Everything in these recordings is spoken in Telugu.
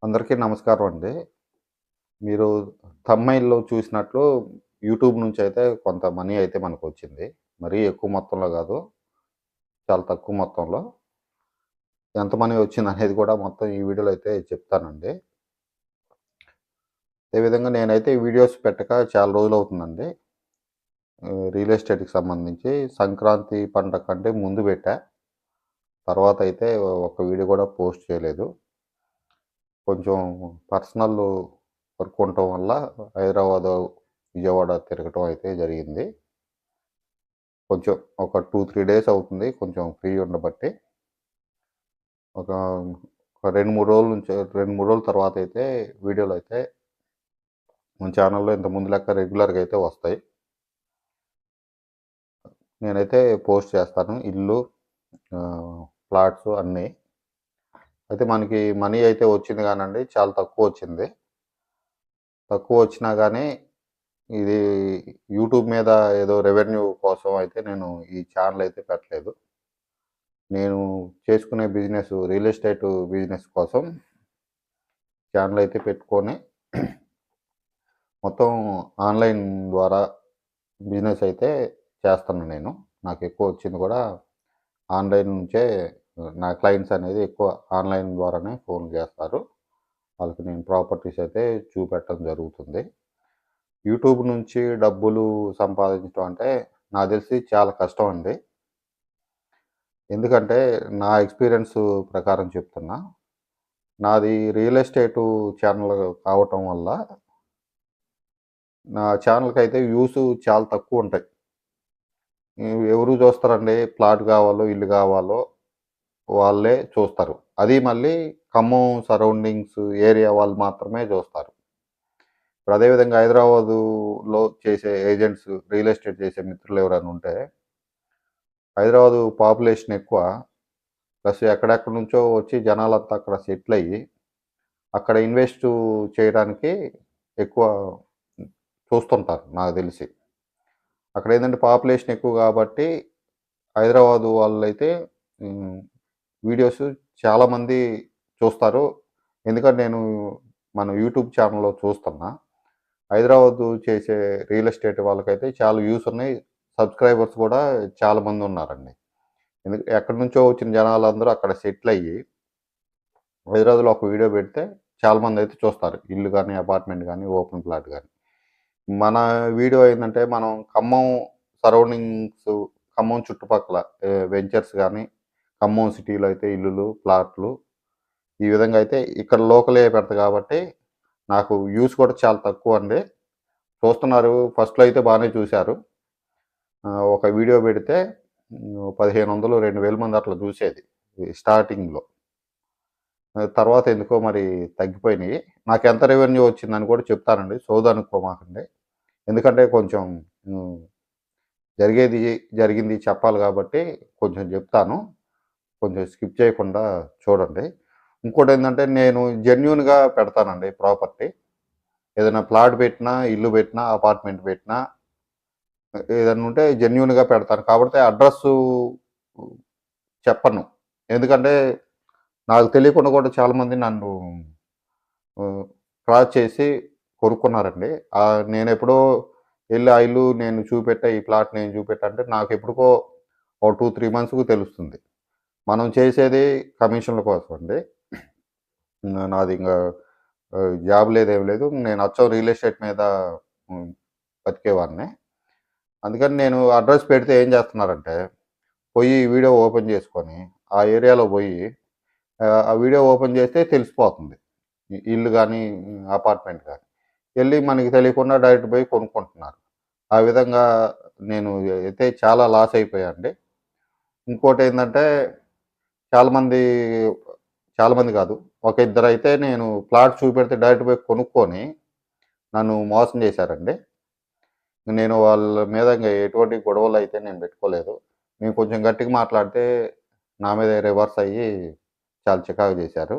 అందరికీ నమస్కారం అండి. మీరు థంబ్‌నెయిల్‌లో చూసినట్లు యూట్యూబ్ నుంచయితే కొంత మనీ అయితే మనకొచ్చింది. మరీ ఎక్కువ మొత్తంలో గాదు. చాలా తక్కువ మొత్తంలో. ఎంత మనీ వచ్చిందనేది కూడా మొత్తం ఈ వీడియోలో అయితే చెప్తానండి. అదేవిధంగా నేనైతే ఈ వీడియోస్ పెట్టక చాలా రోజులవుతుందండి. రియల్ ఎస్టేట్‌కి సంబంధించి సంక్రాంతి పండగ కంటే ముందు పెట్టా. తర్వాత అయితే ఒక్క వీడియో కూడా పోస్ట్ చేయలేదు. కొంచెం పర్సనల్ వర్క్ ఉండటం వల్ల హైదరాబాదు, విజయవాడ తిరగటం అయితే జరిగింది. కొంచెం ఒక 2, 3 డేస్ అవుతుంది కొంచెం ఫ్రీ ఉండబట్టి. ఒక 2, 3 రోజుల నుంచి 2, 3 రోజుల తర్వాతయితే వీడియోలయితే మన ఛానెల్‌లో ఇంతకు ముందు లెక్క రెగ్యులర్‌గా అయితే వస్తాయి. నేనైతే పోస్ట్ చేస్తాను. ఇల్లు, ఫ్లాట్స్ అన్నీ. అయితే మనకి మనీ అయితే వచ్చింది గానండి చాలా తక్కువొచ్చింది. తక్కువొచ్చినా గానీ ఇది యూట్యూబ్ మీద ఏదో రెవెన్యూ కోసం అయితే నేను ఈ ఛానెల్ అయితే పెట్టలేదు. నేను చేసుకునే బిజినెస్ రియల్ ఎస్టేట్ బిజినెస్ కోసం ఛానెల్ అయితే పెట్టుకొని మొత్తం ఆన్‌లైన్ ద్వారా బిజినెస్ అయితే చేస్తాను నేను. నాకెక్కువ వచ్చింది కూడా ఆన్‌లైన్ నుంచే నా క్లయింట్స్ అనేది ఎక్కువ ఆన్‌లైన్ ద్వారానే ఫోన్ చేస్తారు. వాళ్ళకి నేను ప్రాపర్టీస్ అయితే చూపెట్టడం జరుగుతుంది. యూట్యూబ్ నుంచి డబ్బులు సంపాదించడం అంటే నాకు తెలిసి చాలా కష్టం అండి. ఎందుకంటే నా ఎక్స్‌పీరియన్స్ ప్రకారం చెప్తున్నా. నాది రియల్ ఎస్టేటు ఛానెల్ కావటం వల్ల నా ఛానెల్‌కైతే వ్యూస్ చాలా తక్కువుంటాయి. ఎవరు చూస్తారండి? ప్లాట్ కావాలో, ఇల్లు కావాలో వాళ్ళే చూస్తారు. అది మళ్ళీ ఖమ్మం సరౌండింగ్స్ ఏరియా వాళ్ళు మాత్రమే చూస్తారు. ఇప్పుడు అదే విధంగా హైదరాబాదులో చేసే ఏజెంట్స్, రియల్ ఎస్టేట్ చేసే మిత్రులు ఎవరైనా ఉంటే, హైదరాబాదు పాపులేషన్ ఎక్కువ. ప్లస్ ఎక్కడెక్కడి నుంచో వచ్చి జనాలంతా అక్కడ సెటిల్ అయ్యి, అక్కడ ఇన్వెస్ట్ చేయడానికి ఎక్కువ చూస్తుంటారు నాకు తెలిసి. అక్కడేందంటే పాపులేషన్ ఎక్కువ కాబట్టి హైదరాబాదు వాళ్ళైతే హ్మ్. వీడియోస్ చాలామంది చూస్తారు. ఎందుకంటే నేను మన యూట్యూబ్ ఛానెల్‌లో చూస్తున్నా. హైదరాబాదు చేసే రియల్ ఎస్టేట్ వాళ్ళకైతే చాలా వ్యూస్ ఉన్నాయి. సబ్‌స్క్రైబర్స్ కూడా చాలా మందున్నారండి. ఎక్కడి నుంచో వచ్చిన జనాలందరూ అక్కడ సెటిల్ అయ్యి, హైదరాబాద్‌లో ఒక వీడియో పెడితే చాలామందైతే చూస్తారు. ఇల్లు గాని, అపార్ట్మెంట్ గాని, ఓపెన్ ప్లాట్ గాని. మన వీడియో ఏందంటే మనం ఖమ్మం సరౌండింగ్స్, ఖమ్మం చుట్టుపక్కల వెంచర్స్ గాని, ఖమ్మం సిటీలో అయితే ఇల్లులు, ప్లాట్లు ఈ విధంగా అయితే ఇక్కడ లోకలే పెడతా కాబట్టి నాకు వ్యూస్ కూడా చాలా తక్కువండి. చూస్తున్నారు ఫస్ట్‌లో అయితే బానే చూసారు. ఒక వీడియో పెడితే 1500, 2000 మంది అట్లా చూసేది ఈ స్టార్టింగ్‌లో. తర్వాత ఎందుకో మరి తగ్గిపోయినియి. నాకెంత రెవెన్యూ వచ్చిందని కూడా చెప్తానండి. సోదనుకోమాకండి. ఎందుకంటే కొంచెం హ్మ్. జరిగేది జరిగింది చెప్పాలి కాబట్టి కొంచెం జెప్తాను. కొంచెం స్కిప్ చేయకుండా చూడండి. ఇంకోటేందంటే నేను జెన్యూన్‌గా పెడతానండి ప్రాపర్టీ. ఏదైనా ప్లాట్ పెట్టినా, ఇల్లు పెట్టినా, అపార్ట్మెంట్ పెట్టినా ఏదన్నా ఉంటే జెన్యూన్‌గా పెడతాను. కాకపోతే అడ్రెస్సు చెప్పను. ఎందుకంటే నాకు తెలియకుండా కూడా చాలామంది నన్ను క్రాస్ చేసి కొనుక్కున్నారండి. నేనెప్పుడో ఎళ్లి ఆ ఇల్లు నేను చూపెట్టా, ఈ ప్లాట్ నేను చూపెట్టా అంటే నాకెప్పుడుకో ఓ 2, 3 మంత్స్‌కి తెలుస్తుంది. మనం చేసేది కమిషన్‌ల కోసం అండి. నాదింక జాబ్ లేదు, ఏమి లేదు. నేను అచ్చం రియల్ ఎస్టేట్ మీద హ్మ్, బతికేవాడిని. అందుకని నేను అడ్రెస్ పెడితే ఏం చేస్తున్నారంటే, పోయి వీడియో ఓపెన్ చేసుకొని, ఆ ఏరియాలో పోయి ఆ వీడియో ఓపెన్ చేస్తే తెలిసిపోతుంది. ఇల్లు గాని, అపార్ట్మెంట్ గాని. ఎళ్లి మనకి తెలియకుండా డైరెక్ట్ పోయి కొనుక్కుంటున్నారు. ఆ విధంగా నేను అయితే చాలా లాస్ అయిపోయానండి. ఇంకోటేందంటే చాలామంది, చాలామంది కాదు. ఒక ఇద్దరైతే నేను ప్లాట్ చూపెడితే డైరెక్ట్ పోయి కొనుక్కొని నన్ను మోసం చేశారండి. నేను వాళ్ళ మీద ఇంగ ఎటువంటి గొడవలైతే నేను పెట్టుకోలేదు. నేను కొంచెం గట్టిగా మాట్లాడితే నా మీదే రివర్స్ అయ్యి చాలా చికాకు చేశారు.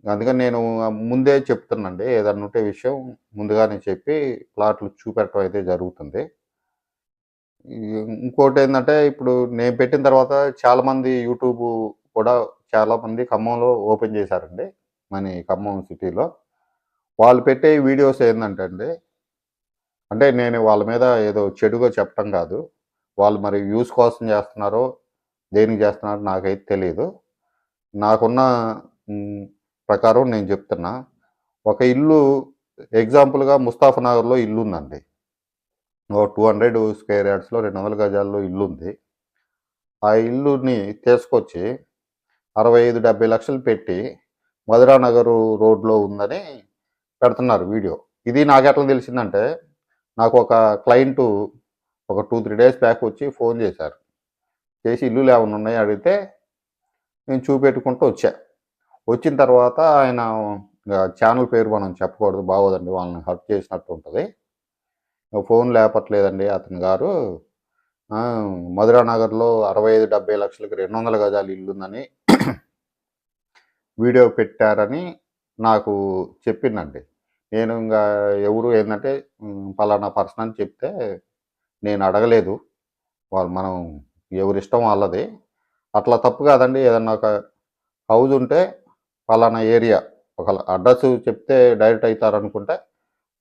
అందుకని నేను ముందే చెప్తున్నానండి. ఏదన్నా ఉంటే విషయం ముందుగానే చెప్పి ప్లాట్లు చూపెట్టడం అయితే జరుగుతుంది. ఈ ఇంకోటేందంటే ఇప్పుడు నేను పెట్టిన తర్వాత చాలామంది యూట్యూబు కూడా చాలామంది ఖమ్మంలో ఓపెన్ చేశారండి. మన ఖమ్మం సిటీలో. వాళ్ళు పెట్టే వీడియోస్ ఏందంటే అండి, అంటే నేను వాళ్ళ మీద ఏదో చెడుగా చెప్పటం కాదు. వాళ్ళు మరి వ్యూస్ కోసం చేస్తున్నారో, దేనికి చేస్తున్నారో నాకైతే తెలీదు. నాకున్న హ్మ్, ప్రకారం నేను చెప్తున్నా. ఒక ఇల్లు ఎగ్జాంపుల్‌గా ముస్తాఫానగర్‌లో ఇల్లుందండి. ఓ 200 స్క్వేర్ యార్డ్స్‌లో 200 గజాల్లో ఇల్లుంది. ఆ ఇల్లుని తీసుకొచ్చి 65, 70 లక్షలు పెట్టి మధురా నగరు రోడ్‌లో ఉందని పెడుతున్నారు వీడియో. ఇది నాకెట్లా తెలిసిందంటే, నాకు ఒక క్లయింటు ఒక 2, 3 డేస్ బ్యాక్ వచ్చి ఫోన్ చేశారు. చేసి ఇల్లులు ఏమన్నా ఉన్నాయా అడిగితే, నేను చూపెట్టుకుంటూ వచ్చా. వచ్చిన తర్వాత ఆయన ఛానల్ పేరు మనం చెప్పకూడదు, బాగోదండి. వాళ్ళని హర్ట్ చేసినట్టు ఉంటది. ఫోన్ లేపట్లేదండి అతని గారు. మధురా నగర్‌లో 65, 70 లక్షలకి 200 గజాల ఇల్లుందని వీడియో పెట్టారని నాకు చెప్పిందండి. నేను ఇంగా ఎవరు ఏందంటే పలానా పర్సన్ అని చెప్తే నేను అడగలేదు. మనం ఎవరిష్టం వాళ్ళది. అట్లా తప్పు కాదండి. ఏదన్నా ఒక హౌస్ ఉంటే పలానా ఏరియా ఒక అడ్రస్ చెప్తే డైరెక్ట్ అయితారనుకుంటే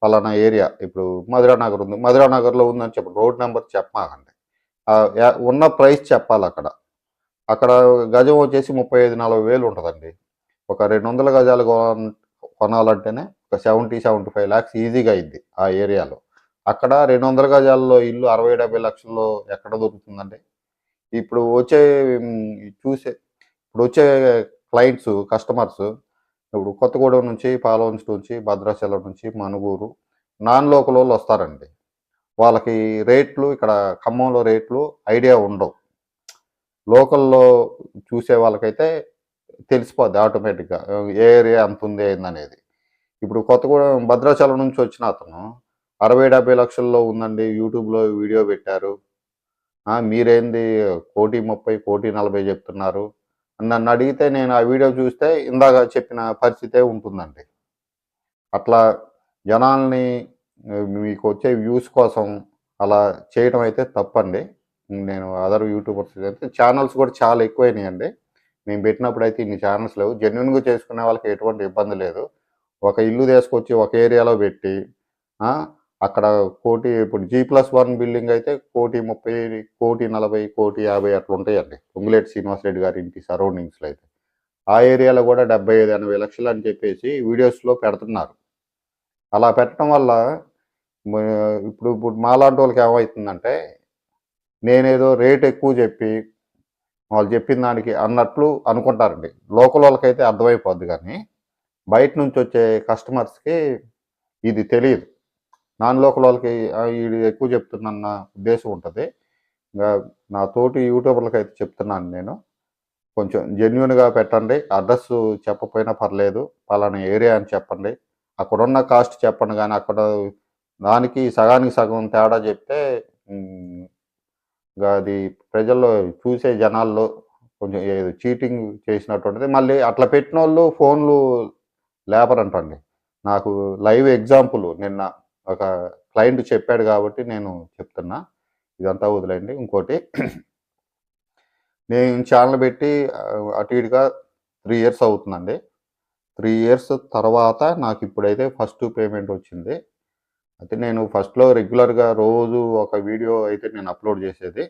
పలానా ఏరియా ఇప్పుడు మధురా నగర్ ఉంది. మధురా నగర్‌లో ఉందని చెప్పండి. రోడ్ నంబర్ చెప్పమాకండి. ఉన్న ప్రైస్ చెప్పాలక్కడ. అక్కడ గజం వచ్చేసి 35, 40 వేలు ఉంటదండి. ఒక 200 గజాలు కొనాలంటేనే ఒక 70, 75 లాక్స్ ఈజీగా అయ్యిద్ది ఆ ఏరియాలో. అక్కడ 200 గజాల్లో ఇల్లు 60, 70 లక్షల్లో ఎక్కడ దొరుకుతుందండి? ఇప్పుడు వచ్చే చూసే ఇప్పుడొచ్చే క్లయింట్స్, కస్టమర్స్ ఇప్పుడు కొత్తగూడెం నుంచి, పాలవంచ నుంచి, భద్రాచలం నుంచి, మనుగూరు నాన్ లోకలోళ్ళు వస్తారండి. వాళ్ళకి రేట్లు ఇక్కడ ఖమ్మంలో రేట్లు ఐడియా ఉండవు. లోకల్‌లో చూసే వాళ్ళకైతే తెలిసిపోద్ది ఆటోమేటిక్‌గా. ఏ ఏరియా ఎంతుంది ఏందనేది. ఇప్పుడు కొత్తగూడెం భద్రాచలం నుంచి వచ్చిన అతను 60, 70 లక్షల్లో ఉందండి. యూట్యూబ్‌లో వీడియో పెట్టారు. మీరేంది 1,30,00,000, 1,40,00,000 చెప్తున్నారు. నన్నడిగితే నేను ఆ వీడియో చూస్తే ఇందాక చెప్పిన పరిస్థితే ఉంటుందండి. అట్లా జనాల్ని మీకొచ్చే వ్యూస్ కోసం అలా చేయడం అయితే తప్పండి. నేను అదర్ యూట్యూబర్స్ అయితే ఛానల్స్ కూడా చాలా ఎక్కువైనాయండి. నేను పెట్టినప్పుడైతే ఇన్ని ఛానల్స్ లేవు. జెన్యూన్‌గా చేసుకునే వాళ్ళకి ఎటువంటి ఇబ్బంది లేదు. ఒక ఇల్లు తీసుకొచ్చి ఒక ఏరియాలో పెట్టి ఆ! అక్కడ ఇప్పుడు G+1 బిల్డింగ్ అయితే 1,30,00,000, 1,40,00,000, 1,50,00,000 అట్లా ఉంటాయండి. పొంగులేటి శ్రీనివాసరెడ్డి గారి ఇంటి సరౌండింగ్స్‌లో అయితే. ఆ ఏరియాలో కూడా 75, 80 లక్షలు అని చెప్పేసి వీడియోస్‌లో పెడుతున్నారు. అలా పెట్టడం వల్ల మ ఇప్పుడు మాలాంటోళ్ళకి ఏమవుతుందంటే, నేనేదో రేట్ ఎక్కువ చెప్పి, వాళ్ళు చెప్పిన దానికి అన్నట్లు అనుకుంటారండి. లోకలోళ్ళకైతే అర్థమైపోద్ది గానీ, బయట నుంచి వచ్చే కస్టమర్స్‌కి ఇది తెలీదు. నాన్ లోకలోళ్ళకి ఈడు ఎక్కువ చెప్తుండన్న ఉద్దేశం ఉంటది. నా తోటి యూట్యూబర్లకైతే చెప్తున్నాను నేను. కొంచెం జెన్యూన్‌గా పెట్టండి. అడ్రస్సు చెప్పకపోయినా పర్లేదు. పలానా ఏరియా అని చెప్పండి. అక్కడున్న కాస్ట్ చెప్పండి గానీ, అక్కడ దానికి సగానికి సగం తేడా చెప్తే అది ప్రజల్లో చూసే జనాల్లో కొంచెం ఏదో చీటింగ్ చేసినట్టుంటది. మళ్ళీ అట్లా పెట్టినోళ్ళు ఫోన్‌లు లేపరంటండి. నాకు లైవ్ ఎగ్జాంపుల్ నిన్న ఒక క్లయింట్ చెప్పాడు కాబట్టి నేను చెప్తున్నా. ఇదంతా వదిలేయండి. ఇంకోటి నేను ఛానెల్ పెట్టి అటు ఇటుగా 3 ఇయర్స్ అవుతుందండి. 3 ఇయర్స్ తర్వాత నాకిప్పుడైతే ఫస్ట్ పేమెంట్ వచ్చింది. అయితే నేను ఫస్ట్‌లో రెగ్యులర్‌గా రోజు ఒక వీడియో అయితే నేను అప్‌లోడ్ చేసేది.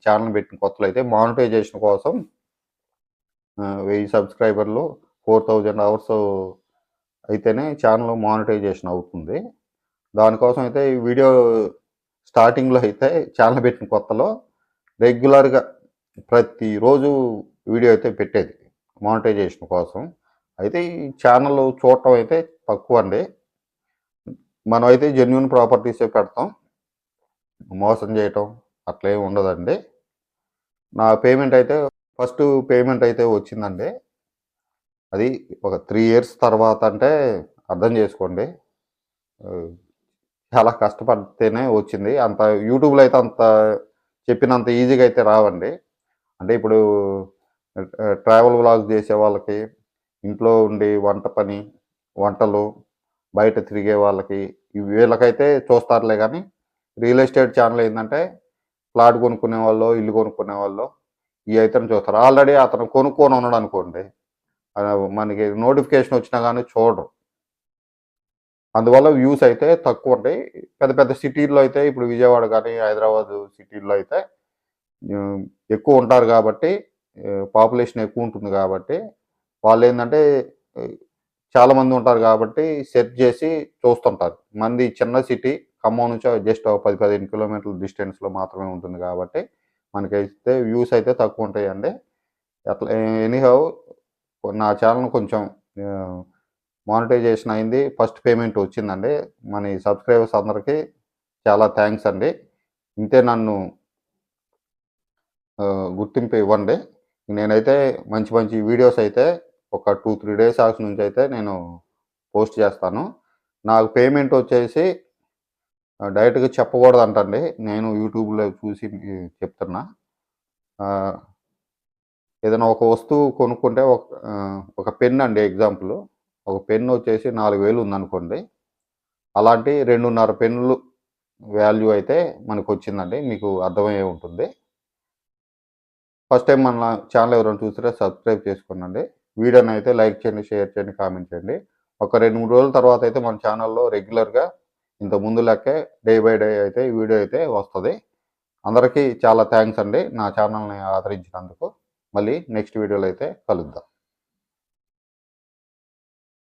ఛానెల్ పెట్టిన కొత్తలో అయితే మానిటైజేషన్ కోసం 1000 సబ్స్క్రైబర్లు 4000 అవర్స్ అయితేనే ఛానెల్ మానిటైజేషన్ అవుతుంది. దానికోసం అయితే ఈ వీడియో స్టార్టింగ్‌లో అయితే ఛానెల్ పెట్టిన కొత్తలో రెగ్యులర్‌గా ప్రతిరోజు వీడియో అయితే పెట్టేది మానిటైజేషన్ కోసం. అయితే ఈ ఛానెల్ చూడటం అయితే తక్కువండి. మనమైతే జెన్యూన్ ప్రాపర్టీసే పెడతాం. మోసం చేయటం అట్లా ఏమి ఉండదండి. నా పేమెంట్ అయితే ఫస్ట్ పేమెంట్ అయితే వచ్చిందండి. అది ఒక 3 ఇయర్స్ తర్వాత అంటే అర్థం చేసుకోండి. చాలా కష్టపడితేనే వచ్చింది. అంత యూట్యూబ్‌లో అయితే అంత చెప్పినంత ఈజీగా అయితే రావండి. అంటే ఇప్పుడు ట్రావెల్ వ్లాగ్స్ చేసే వాళ్ళకి, ఇంట్లో ఉండి వంట పని, వంటలు, బయట తిరిగే వాళ్ళకి వీళ్ళకైతే చూస్తారులే గానీ, రియల్ ఎస్టేట్ ఛానల్ ఏందంటే ఫ్లాట్ కొనుక్కునేవాళ్ళో, ఇల్లు కొనుక్కునేవాళ్ళో ఇయి అయితేనే చూస్తారు. ఆల్రెడీ అతను కొనుక్కొని ఉన్నాడనుకోండి, మనకి నోటిఫికేషన్ వచ్చినా గానీ చూడరు. అందువల్ల వ్యూస్ అయితే తక్కువుంటాయి. పెద్ద పెద్ద సిటీల్లో అయితే ఇప్పుడు విజయవాడ గానీ, హైదరాబాదు సిటీల్లో అయితే హ్మ్, ఎక్కువుంటారు గాబట్టి పాపులేషన్ ఎక్కువుంటుంది గాబట్టి వాళ్ళేందంటే ఆహ్, చాలామంది ఉంటారు గాబట్టి సెర్చ్ జేసి చూస్తుంటారు. మనది చిన్న సిటీ ఖమ్మం నుంచి జస్ట్ ఒక 10, 15 కిలోమీటర్ల డిస్టెన్స్‌లో మాత్రమే ఉంటుంది గాబట్టి మనకైతే వ్యూస్ అయితే తక్కువుంటాయండి. అట్లా ఎనీహౌ నా ఛానెల్ కొంచెం ఆహ్, మానిటైజేషన్ అయింది. ఫస్ట్ పేమెంట్ వచ్చిందండి. మన ఈ సబ్‌స్క్రైబర్స్ అందరికి చాలా థాంక్స్ అండి. ఇంతే నన్ను గుర్తింపు ఇవ్వండి. నేనైతే మంచి మంచి వీడియోస్ అయితే ఒక 2, 3 డేస్ నుంచైతే నేను పోస్ట్ చేస్తాను. నాకు పేమెంట్ వచ్చేసి డైరెక్ట్‌గా చెప్పకూడదంటండి. నేను యూట్యూబ్‌లో చూసి చెప్తున్నా. ఆహ్, ఏదైనా ఒక వస్తువు కొనుక్కుంటే ఒక పెన్ అండి ఎగ్జాంపుల్. ఒక పెన్ వచ్చేసి 4000 ఉందనుకోండి. అలాంటి 2.5 పెన్నులు వాల్యూ అయితే మనకొచ్చిందండి. మీకు అర్థమయ్యే ఉంటుంది. ఫస్ట్ టైం మన ఛానల్ ఎవరైనా చూస్తుంటే సబ్స్క్రైబ్ చేసుకోండి. వీడియోనైతే లైక్ చేయండి, షేర్ చేయండి, కామెంట్ చేయండి. ఒక 2, 3 రోజుల తర్వాత అయితే మన ఛానల్‌లో రెగ్యులర్‌గా ఇంతకు ముందు లెక్కే డే బై డే అయితే ఈ వీడియో అయితే వస్తది. అందరికీ చాలా థాంక్స్ అండి. నా ఛానల్‌ని ఆదరించినందుకు. మళ్ళీ నెక్స్ట్ వీడియోలో అయితే కలుద్దాం.